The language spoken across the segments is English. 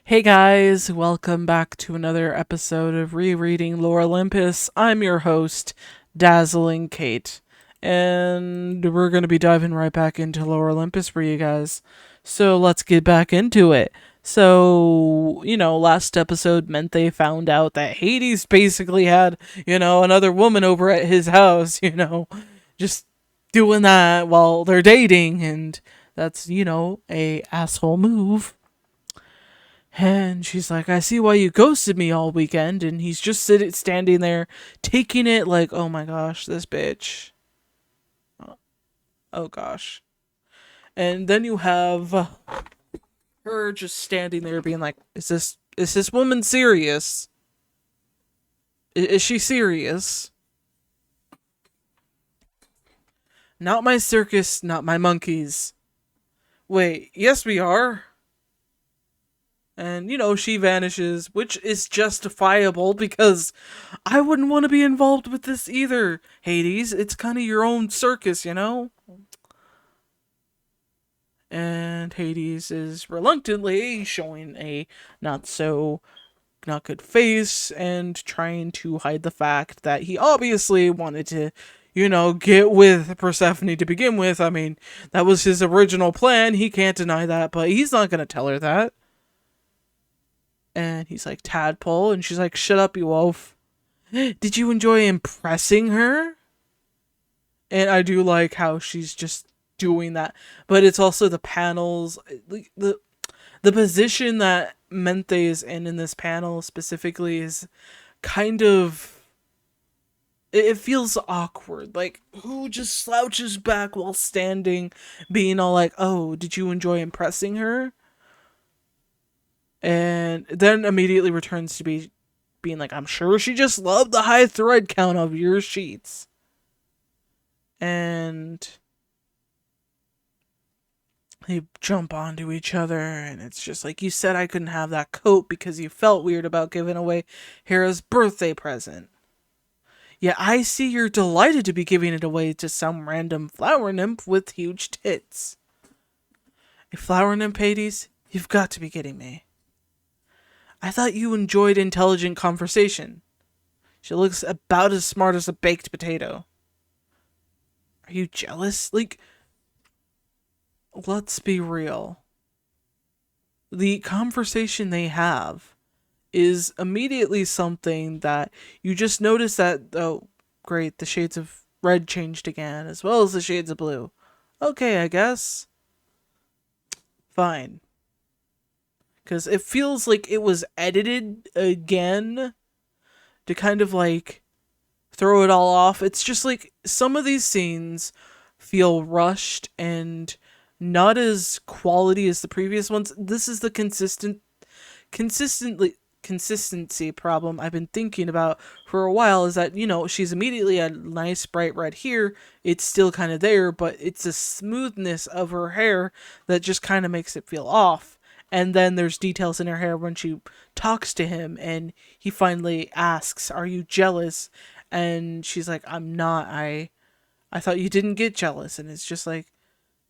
Hey guys, welcome back to another episode of Rereading Lore Olympus. I'm your host, Dazzling Kate, and we're going to be diving right back into Lore Olympus for you guys. So let's get back into it. Last episode meant they found out that Hades basically had, another woman over at his house, just doing that while they're dating, and that's, a asshole move. And she's like, I see why you ghosted me all weekend. And he's just standing there, taking it like, oh my gosh, this bitch. Oh gosh. And then you have her just standing there being like, is this woman serious? Is she serious? Not my circus, not my monkeys. Wait, yes, we are. And, she vanishes, which is justifiable because I wouldn't want to be involved with this either, Hades. It's kind of your own circus, you know? And Hades is reluctantly showing a not so not good face and trying to hide the fact that he obviously wanted to, get with Persephone to begin with. I mean, that was his original plan. He can't deny that, but he's not going to tell her that. And he's like, Tadpole. And she's like, shut up, you wolf. Did you enjoy impressing her? And I do like how she's just doing that. But it's also the panels, the position that Mente is in this panel specifically is kind of, it feels awkward. Like, who just slouches back while standing, being all like, oh, did you enjoy impressing her? And then immediately returns to being like, I'm sure she just loved the high thread count of your sheets. And they jump onto each other, and it's just like, you said I couldn't have that coat because you felt weird about giving away Hera's birthday present. Yeah, I see you're delighted to be giving it away to some random flower nymph with huge tits. A flower nymph, Hades? You've got to be kidding me. I thought you enjoyed intelligent conversation. She looks about as smart as a baked potato. Are you jealous? Like, let's be real. The conversation they have is immediately something that you just notice that, oh, great, the shades of red changed again, as well as the shades of blue. Okay, I guess. Fine. Because it feels like it was edited again to kind of like throw it all off. It's just like some of these scenes feel rushed and not as quality as the previous ones. This is the consistently consistency problem I've been thinking about for a while, is that, she's immediately a nice bright red here. It's still kind of there, but it's a smoothness of her hair that just kind of makes it feel off. And then there's details in her hair when she talks to him and he finally asks, "Are you jealous?" And she's like, "I'm not. I thought you didn't get jealous." And it's just like,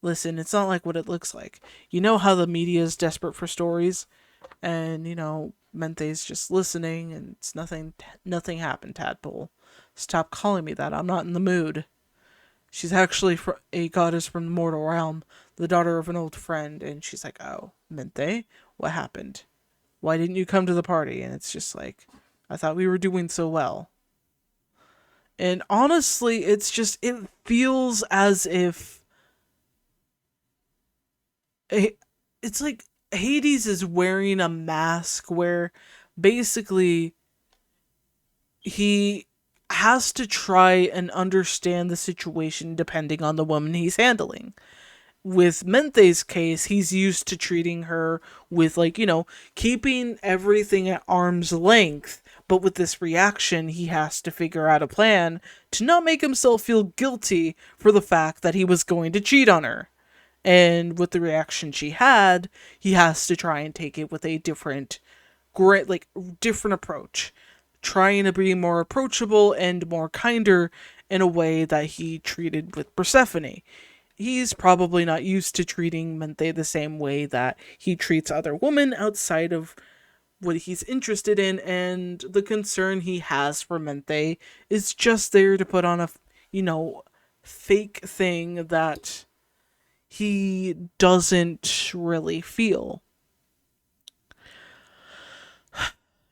listen, it's not like what it looks like. You know how the media is desperate for stories, and Mente's just listening, and it's nothing happened. Tadpole, stop calling me that. I'm not in the mood. She's actually a goddess from the mortal realm, the daughter of an old friend. And she's like, oh, Mente, what happened? Why didn't you come to the party? And it's just like, I thought we were doing so well. And honestly, it feels as if it's like Hades is wearing a mask where basically he has to try and understand the situation depending on the woman he's handling. With Mente's case, he's used to treating her with, like, keeping everything at arm's length. But with this reaction, he has to figure out a plan to not make himself feel guilty for the fact that he was going to cheat on her. And with the reaction she had, he has to try and take it with a different approach, trying to be more approachable and more kinder in a way that he treated with Persephone. he's probably not used to treating Mente the same way that he treats other women outside of what he's interested in, and the concern he has for Mente is just there to put on a, you know, fake thing that he doesn't really feel.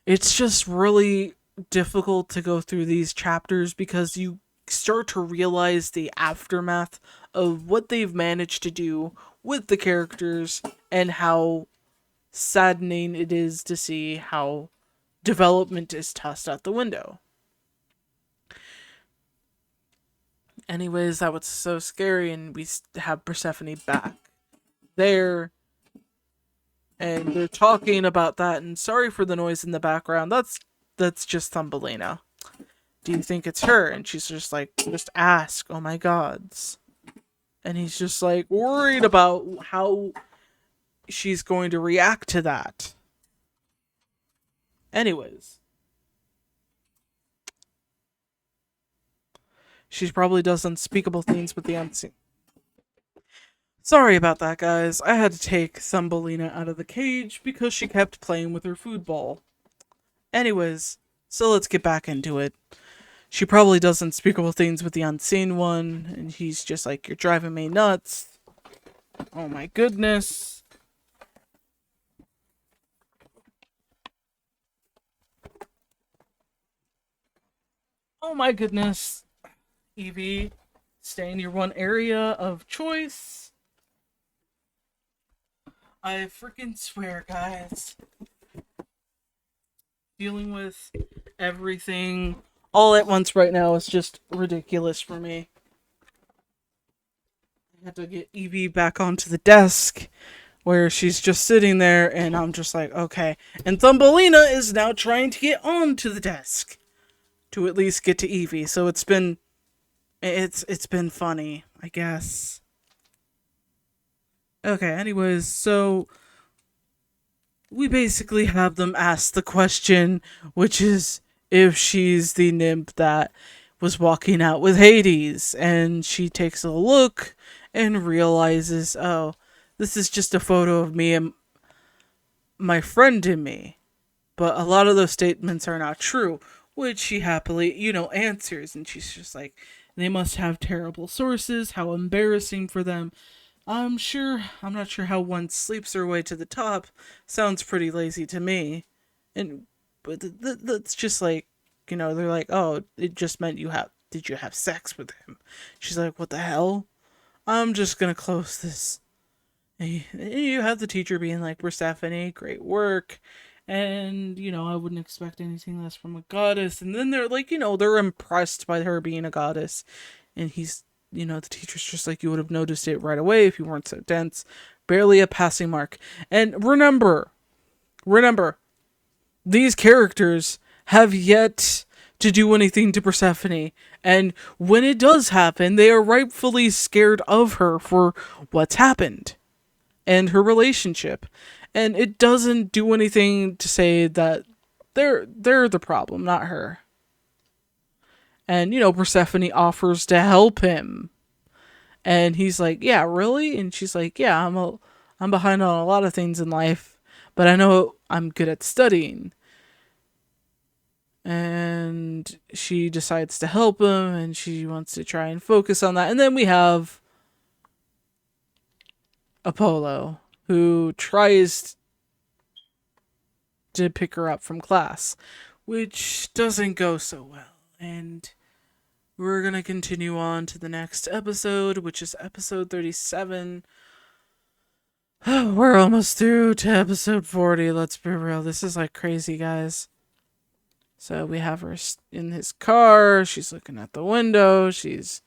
It's just really difficult to go through these chapters because you start to realize the aftermath of what they've managed to do with the characters and how saddening it is to see how development is tossed out the window. Anyways, that was so scary, and we have Persephone back there, and they're talking about that. And sorry for the noise in the background. That's just Thumbelina. Do you think it's her? And she's just like, just ask. Oh my gods. And he's just like worried about how she's going to react to that. Anyways, she probably does unspeakable things with the unseen. Sorry about that, guys. I had to take Thumbelina out of the cage because she kept playing with her food ball. Anyways, so let's get back into it. She probably does unspeakable things with the unseen one, and he's just like, you're driving me nuts. Oh my goodness. Oh my goodness. Evie, stay in your one area of choice. I freaking swear, guys. Dealing with everything all at once right now is just ridiculous for me. I had to get Evie back onto the desk where she's just sitting there, and I'm just like, okay. And Thumbelina is now trying to get onto the desk to at least get to Evie. So it's been funny, I guess. Okay, anyways, so we basically have them ask the question, which is if she's the nymph that was walking out with Hades, and she takes a look and realizes, oh, this is just a photo of me and my friend and me. But a lot of those statements are not true, which she happily, answers, and she's just like, they must have terrible sources, how embarrassing for them. I'm not sure how one sleeps their way to the top. Sounds pretty lazy to me. And but that's just like, they're like, oh, it just meant did you have sex with him? She's like, what the hell? I'm just gonna close this. And you have the teacher being like, Persephone, great work. And, I wouldn't expect anything less from a goddess. And then they're like, they're impressed by her being a goddess. And the teacher's just like, you would have noticed it right away if you weren't so dense. Barely a passing mark. And remember, these characters have yet to do anything to Persephone. And when it does happen, they are rightfully scared of her for what's happened and her relationship. And it doesn't do anything to say that they're the problem, not her. And, Persephone offers to help him. And he's like, yeah, really? And she's like, yeah, I'm behind on a lot of things in life, but I know I'm good at studying. And she decides to help him, and she wants to try and focus on that. And then we have Apollo, who tries to pick her up from class, which doesn't go so well. And we're going to continue on to the next episode, which is episode 37. We're almost through to episode 40. Let's be real. This is like crazy, guys. So we have her in his car. She's looking at the window. She's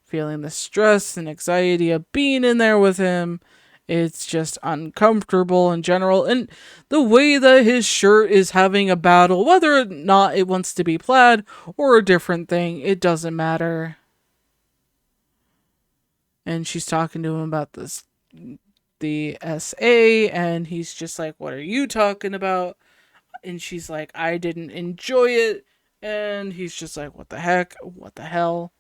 feeling the stress and anxiety of being in there with him. It's just uncomfortable in general. And the way that his shirt is having a battle, whether or not it wants to be plaid or a different thing, it doesn't matter. And she's talking to him about the SA, and he's just like, what are you talking about? And she's like, I didn't enjoy it. And he's just like, what the heck? What the hell?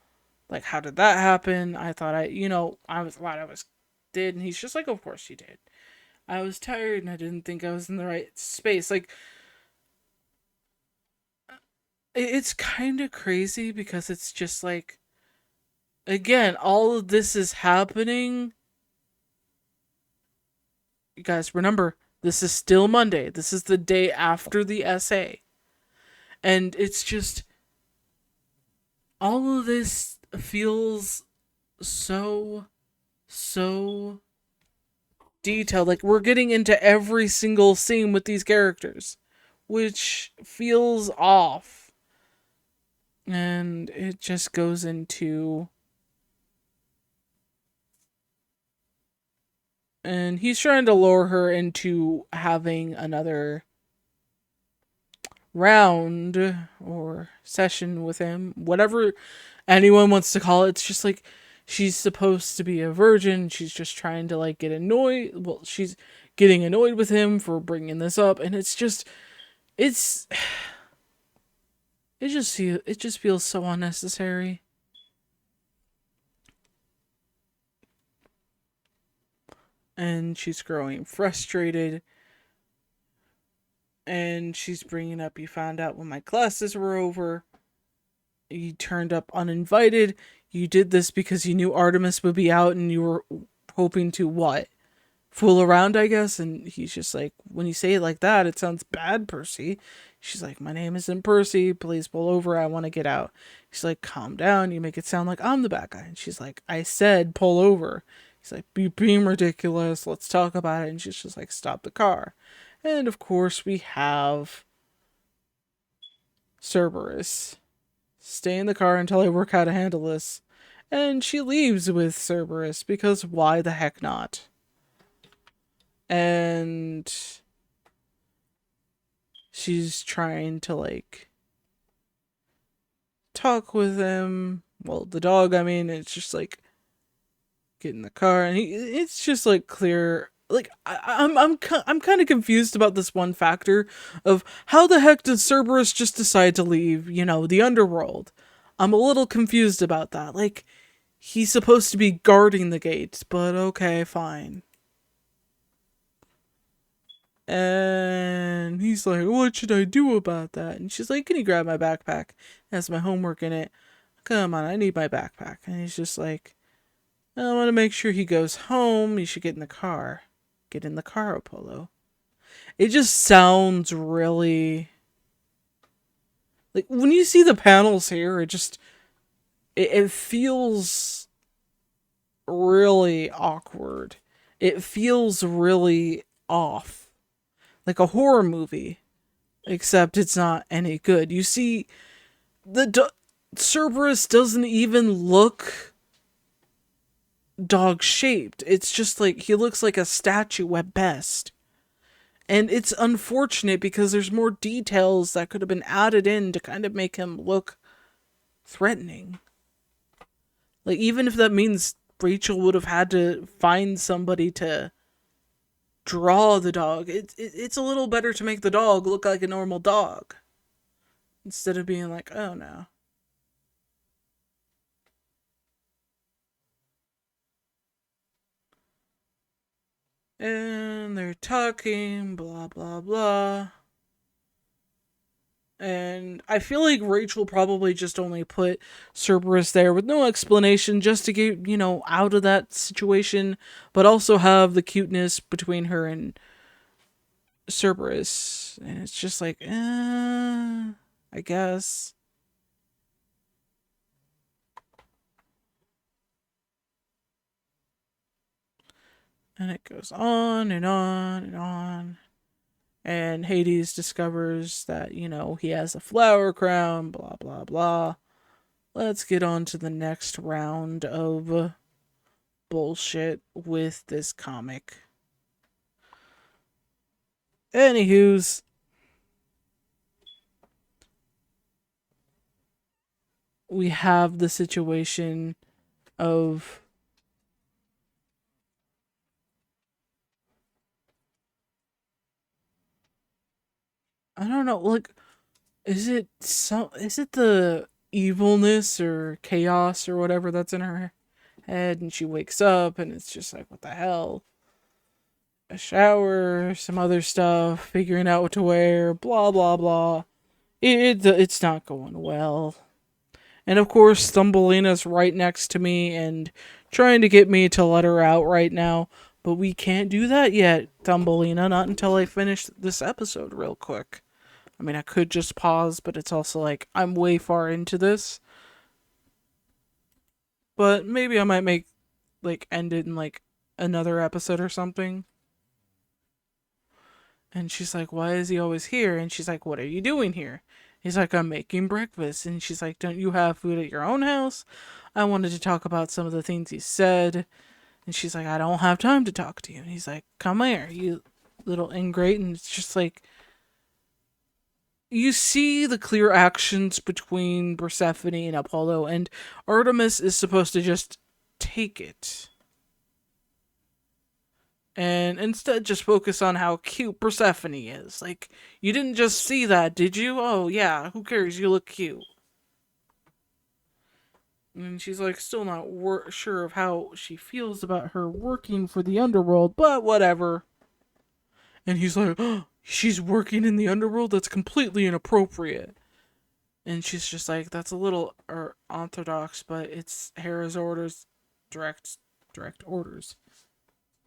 Like, how did that happen? I thought I was glad I was did. And he's just like, of course you did. I was tired and I didn't think I was in the right space. Like, it's kind of crazy because it's just like, again, all of this is happening. You guys, remember, this is still Monday. This is the day after the essay. And it's just, all of this feels so detailed. Like, we're getting into every single scene with these characters, which feels off. And it just goes into. And he's trying to lure her into having another round or session with him, whatever anyone wants to call it. It's just like she's supposed to be a virgin. She's just trying to like get annoyed. Well, she's getting annoyed with him for bringing this up, and it's just it's it just feels so unnecessary. And she's growing frustrated. And she's bringing up, you found out when my classes were over. You turned up uninvited. You did this because you knew Artemis would be out and you were hoping to what? Fool around, I guess. And he's just like, when you say it like that, it sounds bad, Percy. She's like, my name isn't Percy. Please pull over. I want to get out. He's like, calm down. You make it sound like I'm the bad guy. And she's like, I said pull over. He's like, you're being ridiculous. Let's talk about it. And she's just like, stop the car. And of course, we have Cerberus. Stay in the car until I work how to handle this. And she leaves with Cerberus because why the heck not? And she's trying to like talk with him. Well, the dog, I mean, it's just like get in the car and it's just like clear. Like I'm kind of confused about this one factor of how the heck did Cerberus just decide to leave, the underworld? I'm a little confused about that. Like, he's supposed to be guarding the gates, but okay, fine. And he's like, what should I do about that? And she's like, can you grab my backpack? It has my homework in it. Come on, I need my backpack. And he's just like, I want to make sure he goes home. You should get in the car. Get in the car, Apollo. It just sounds really... Like, when you see the panels here, it feels really awkward. It feels really off. Like a horror movie. Except it's not any good. You see, Cerberus doesn't even look dog-shaped. It's just like, he looks like a statue at best. And it's unfortunate because there's more details that could have been added in to kind of make him look threatening. Like, even if that means Rachel would have had to find somebody to draw the dog, it's a little better to make the dog look like a normal dog. Instead of being like, oh no. And they're talking, blah, blah, blah. And I feel like Rachel probably just only put Cerberus there with no explanation just to get, out of that situation, but also have the cuteness between her and Cerberus. And it's just like, I guess. And it goes on and on and on. And Hades discovers that, he has a flower crown, blah, blah, blah. Let's get on to the next round of bullshit with this comic. Anywho's, we have the situation of I don't know, like, is it the evilness or chaos or whatever that's in her head, and she wakes up and it's just like, what the hell? A shower, some other stuff, figuring out what to wear, blah blah blah. It's not going well. And of course, Thumbelina's right next to me and trying to get me to let her out right now. But we can't do that yet, Thumbelina, not until I finish this episode real quick. I mean, I could just pause, but it's also like, I'm way far into this. But maybe I might end it in, another episode or something. And she's like, why is he always here? And she's like, what are you doing here? He's like, I'm making breakfast. And she's like, don't you have food at your own house? I wanted to talk about some of the things he said. And she's like, I don't have time to talk to you. And he's like, come here, you little ingrate. And it's just like, you see the clear actions between Persephone and Apollo, and Artemis is supposed to just take it. And instead just focus on how cute Persephone is. Like, you didn't just see that, did you? Oh, yeah, who cares? You look cute. And she's like, still not sure of how she feels about her working for the underworld, but whatever. And he's like, oh, she's working in the underworld? That's completely inappropriate. And she's just like, that's a little orthodox, but it's Hera's orders, direct orders.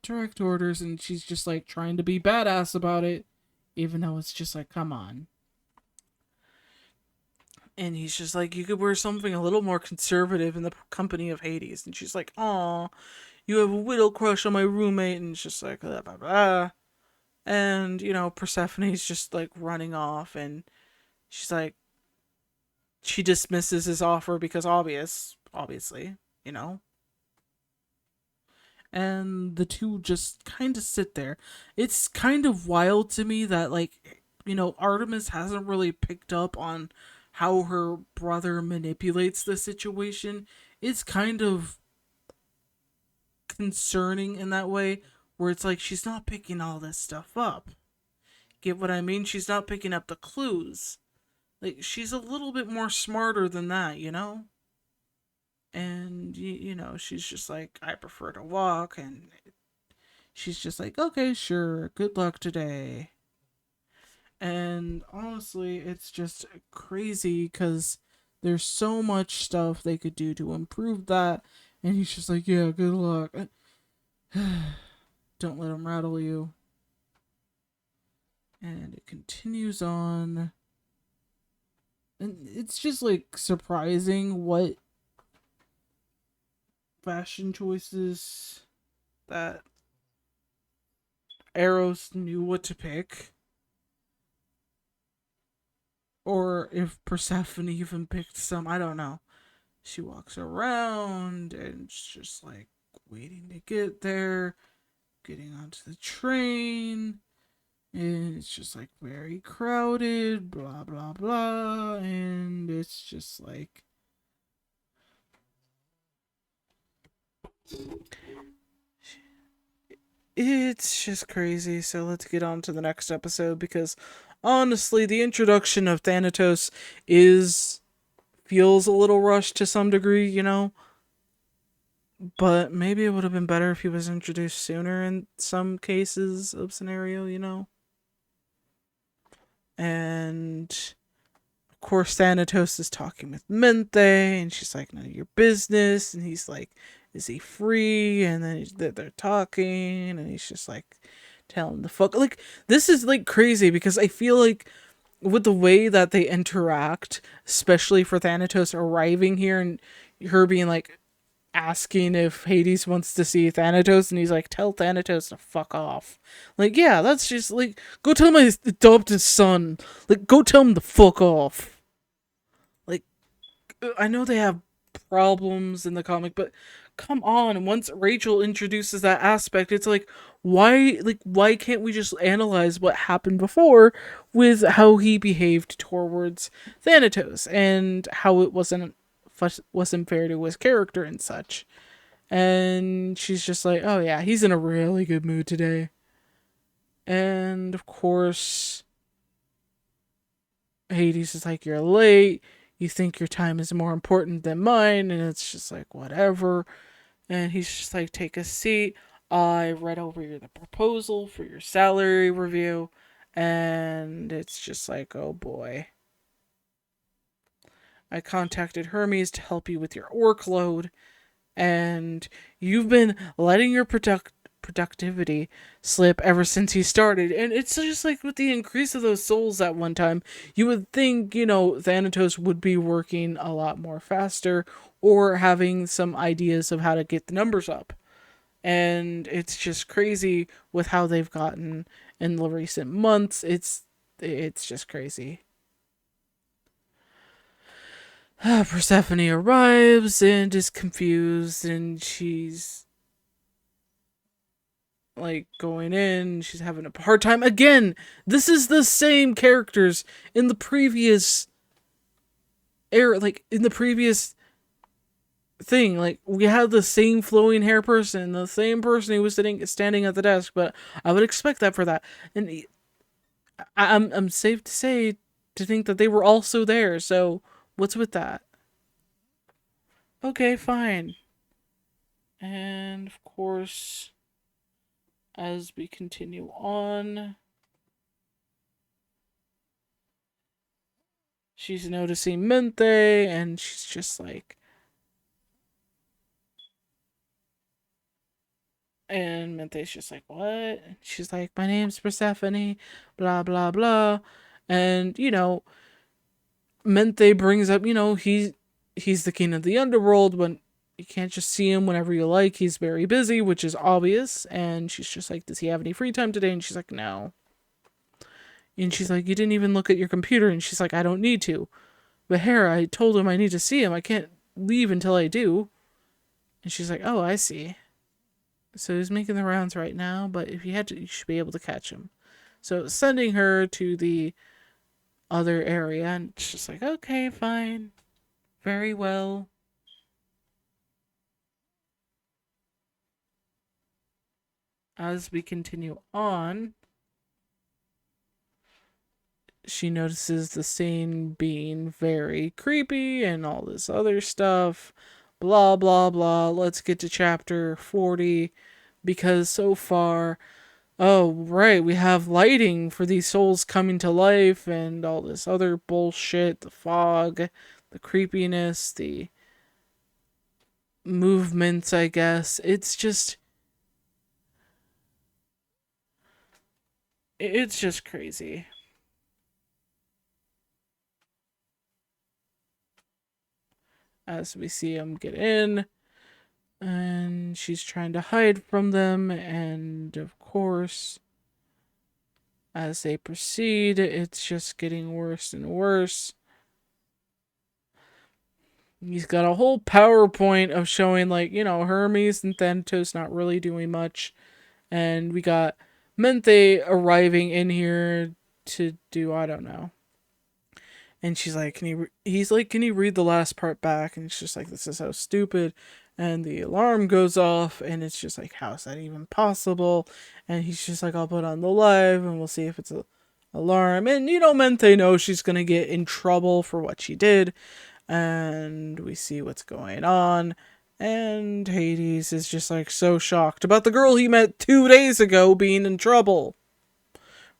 Direct orders, and she's just like trying to be badass about it, even though it's just like, come on. And he's just like, you could wear something a little more conservative in the company of Hades. And she's like, aw, you have a widow crush on my roommate. And it's just like, blah, blah, blah. And, Persephone's just like running off, and she's like, she dismisses his offer because obviously, you know. And the two just kind of sit there. It's kind of wild to me that, Artemis hasn't really picked up on how her brother manipulates the situation. It's kind of concerning in that way, where it's like she's not picking all this stuff up. Get what I mean? She's not picking up the clues. Like, she's a little bit more smarter than that, you know? And, she's just like, I prefer to walk, and she's just like, okay, sure, good luck today. And honestly, it's just crazy because there's so much stuff they could do to improve that. And he's just like, yeah, good luck. Don't let him rattle you. And it continues on. And it's just like surprising what fashion choices that Eros knew what to pick. Or if Persephone even picked some, I don't know. She walks around and it's just like waiting to get there, getting onto the train, and it's just like very crowded, blah blah blah, and it's just like it's just crazy. So let's get on to the next episode, because honestly, the introduction of Thanatos feels a little rushed to some degree, but maybe it would have been better if he was introduced sooner in some cases of scenario. And of course, Thanatos is talking with Menthe, and she's like, none of your business. And he's like, is he free? And then they're talking, and he's just like, telling the fuck. Like, this is like crazy because I feel like with the way that they interact, especially for Thanatos arriving here and her being like, asking if Hades wants to see Thanatos, and he's like, tell Thanatos to fuck off. Like, yeah, that's just like, go tell my adopted son. Like, go tell him to fuck off. Like, I know they have problems in the comic, but come on, once Rachel introduces that aspect, it's like, why can't we just analyze what happened before with how he behaved towards Thanatos and how it wasn't fair to his character and such. And she's just like, oh yeah, he's in a really good mood today. And of course, Hades is like, you're late. you think your time is more important than mine, and it's just like, whatever. And he's just like, take a seat. I read over the proposal for your salary review, and it's just like, oh boy. I contacted Hermes to help you with your workload, and you've been letting your productivity slip ever since he started. And it's just like with the increase of those souls at one time, you would think, Thanatos would be working a lot more faster or having some ideas of how to get the numbers up. And it's just crazy with how they've gotten in the recent months. It's just crazy. Persephone arrives and is confused, and she's like going in. She's having a hard time again. This is the same characters in the previous era, like in the previous thing. Like we had the same flowing hair person, the same person who was standing at the desk. But I would expect that for that, and I'm safe to say to think that they were also there. So what's with that? Okay, fine. And of course, as we continue on, she's noticing Mente, and she's just like, and Mente's just like, what? And she's like, my name's Persephone, blah, blah, blah. And, Mente brings up, he's the king of the underworld, when you can't just see him whenever you like. He's very busy, which is obvious. And she's just like, does he have any free time today? And she's like, no. And she's like, you didn't even look at your computer. And she's like, I don't need to. But Hera, I told him I need to see him. I can't leave until I do. And she's like, oh, I see. So he's making the rounds right now, but if you had to, you should be able to catch him. So sending her to the other area, and it's just like, okay, fine. Very well. As we continue on, she notices the scene being very creepy and all this other stuff. Blah, blah, blah. Let's get to chapter 40, because so far, oh, right, we have lighting for these souls coming to life and all this other bullshit. The fog, the creepiness, the movements, I guess. It's just crazy. As we see them get in, and she's trying to hide from them, and of course, as they proceed, it's just getting worse and worse. He's got a whole PowerPoint of showing, like, Hermes and Thanatos not really doing much. And we got Mente arriving in here to do, I don't know. And she's like, he's like, can you read the last part back? And it's just like, this is so stupid. And the alarm goes off, and it's just like, how is that even possible? And he's just like, I'll put on the live, and we'll see if it's a alarm. And, Mente knows she's going to get in trouble for what she did. And we see what's going on. And Hades is just like so shocked about the girl he met 2 days ago being in trouble.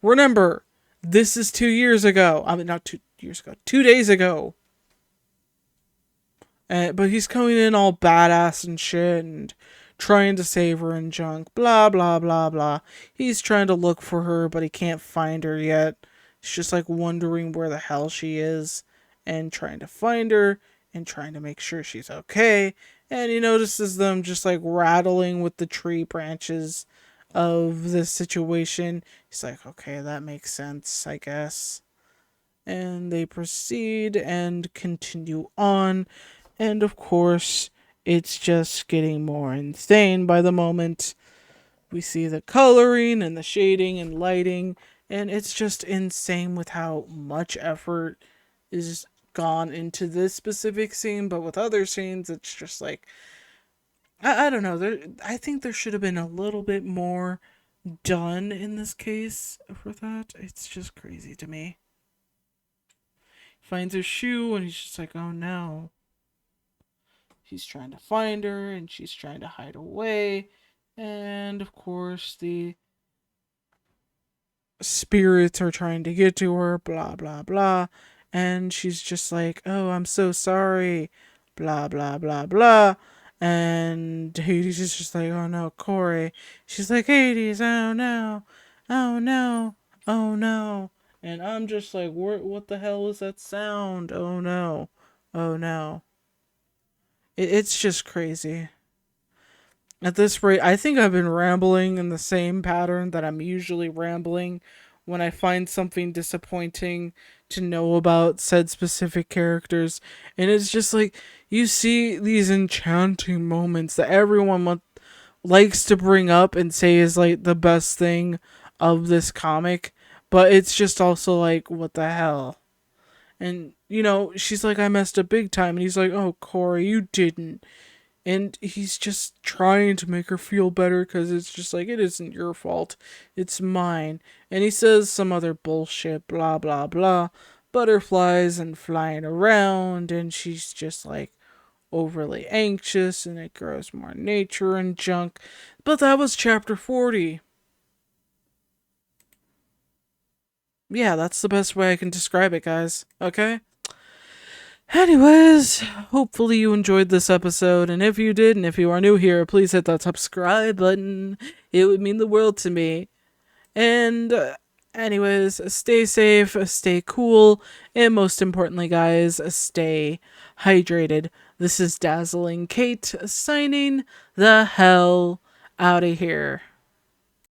Remember, this is 2 years ago. I mean, not 2 years ago, 2 days ago. But he's coming in all badass and shit and trying to save her and junk. Blah, blah, blah, blah. He's trying to look for her, but he can't find her yet. He's just like wondering where the hell she is and trying to find her and trying to make sure she's okay. And he notices them just like rattling with the tree branches of this situation. He's like, okay, that makes sense, I guess. And they proceed and continue on. And of course, it's just getting more insane by the moment. We see the coloring and the shading and lighting, and it's just insane with how much effort is gone into this specific scene. But with other scenes, it's just like, I don't know. I think there should have been a little bit more done in this case for that. It's just crazy to me. finds her shoe, and he's just like, oh no. He's trying to find her, and she's trying to hide away. And of course, the spirits are trying to get to her, blah, blah, blah. And she's just like, oh, I'm so sorry, blah, blah, blah, blah. And Hades is just like, oh no, Corey. She's like, Hades, oh no, oh no, oh no. And I'm just like, what the hell is that sound? Oh no, oh no. It's just crazy. At this rate, I think I've been rambling in the same pattern that I'm usually rambling when I find something disappointing to know about said specific characters. And it's just like, you see these enchanting moments that everyone likes to bring up and say is like the best thing of this comic, but it's just also like, what the hell? And, she's like, I messed up big time. And he's like, oh, Corey, you didn't. And he's just trying to make her feel better because it's just like, it isn't your fault, it's mine. And he says some other bullshit, blah, blah, blah. Butterflies and flying around, and she's just like overly anxious, and it grows more nature and junk. But that was chapter 40. Yeah, that's the best way I can describe it, guys. Okay? Anyways, hopefully you enjoyed this episode, and if you did, and if you are new here, please hit that subscribe button. It would mean the world to me. And, anyways, stay safe, stay cool, and most importantly, guys, stay hydrated. This is Dazzling Kate signing the hell out of here.